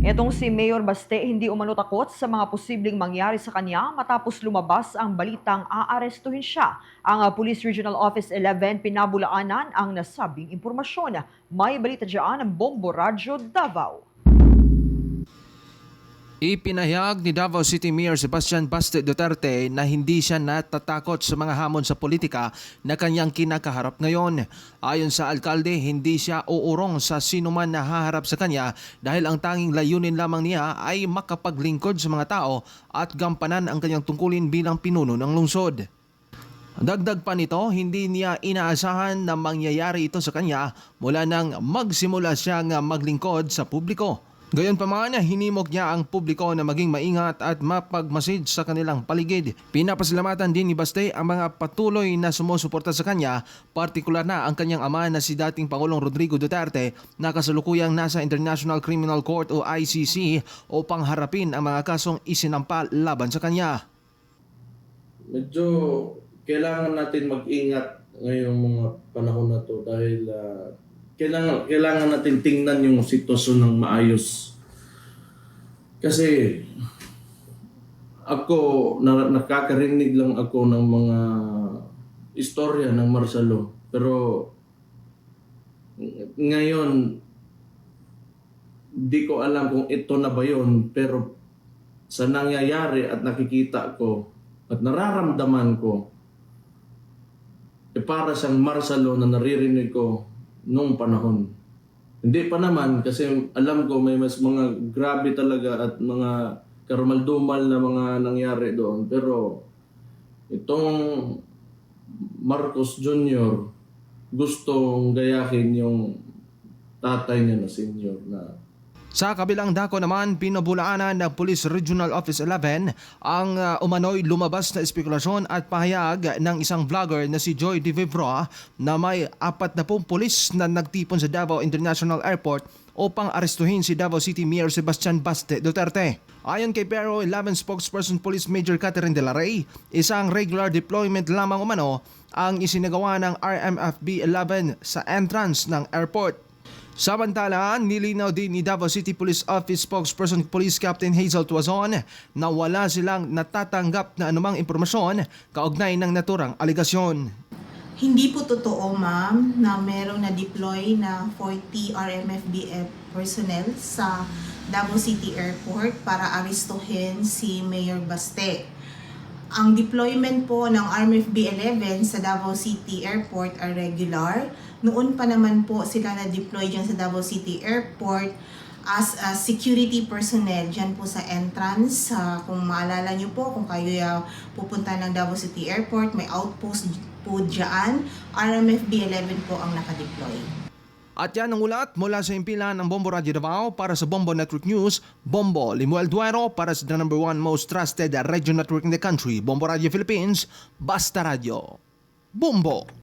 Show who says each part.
Speaker 1: Etong si Mayor Baste hindi umano takot sa mga posibleng mangyari sa kanya matapos lumabas ang balitang aarestuhin siya. Ang Police Regional Office 11 pinabulaanan ang nasabing impormasyon. May balita dyan ang Bombo Radyo Davao.
Speaker 2: Ipinahayag ni Davao City Mayor Sebastian Baste Duterte na hindi siya natatakot sa mga hamon sa politika na kanyang kinakaharap ngayon. Ayon sa alkalde, hindi siya uurong sa sinuman na haharap sa kanya dahil ang tanging layunin lamang niya ay makapaglingkod sa mga tao at gampanan ang kanyang tungkulin bilang pinuno ng lungsod. Dagdag pa nito, hindi niya inaasahan na mangyayari ito sa kanya mula nang magsimula siyang maglingkod sa publiko. Gayunpaman, hinimok niya ang publiko na maging maingat at mapagmasid sa kanilang paligid. Pinapasalamatan din ni Baste ang mga patuloy na sumusuporta sa kanya, partikular na ang kanyang ama na si dating Pangulong Rodrigo Duterte na kasalukuyang nasa International Criminal Court o ICC upang harapin ang mga kasong isinampa laban sa kanya.
Speaker 3: Medyo kailangan natin mag-ingat ngayong mga panahon na to dahil kailangan natin tingnan yung sitwasyon ng maayos. Kasi ako, nakakarinig lang ako ng mga istorya ng Marcelo. Pero ngayon, di ko alam kung ito na ba yun. Pero sa nangyayari at nakikita ko at nararamdaman ko, para siyang Marcelo na naririnig ko nung panahon. Hindi pa naman kasi alam ko may mas mga grabe talaga at mga karumaldumal na mga nangyari doon. Pero itong Marcos Jr. gustong gayahin yung tatay niya na senior na.
Speaker 2: Sa kabilang dako naman, pinabulaanan ng Police Regional Office 11 ang umano'y lumabas na espekulasyon at pahayag ng isang vlogger na si Joy De Vivroa na may 40 pulis na nagtipon sa Davao International Airport upang arestuhin si Davao City Mayor Sebastian Baste Duterte. Ayon kay Pero 11 spokesperson Police Major Catherine De La Rey, isang regular deployment lamang umano ang isinagawa ng RMFB 11 sa entrance ng airport. Samantala, nilinaw din ni Davao City Police Office Spokesperson Police Captain Hazel Tuazon na wala silang natatanggap na anumang impormasyon kaugnay ng naturang aligasyon.
Speaker 4: Hindi po totoo, ma'am, na merong na-deploy na 40 RMFBF personnel sa Davao City Airport para arestuhin si Mayor Baste. Ang deployment po ng RMFB 11 sa Davao City Airport are regular. Noon pa naman po sila na-deploy dyan sa Davao City Airport as a security personnel dyan po sa entrance. Kung maalala nyo po, kung kayo pupunta ng Davao City Airport, may outpost po dyan. RMFB 11 po ang nakadeploy.
Speaker 2: At yan ang ulat mula sa impilan ng Bombo Radio Davao para sa Bombo Network News, Bombo Limuel Duero para sa the #1 most trusted radio network in the country, Bombo Radio Philippines, Basta Radio. Bombo!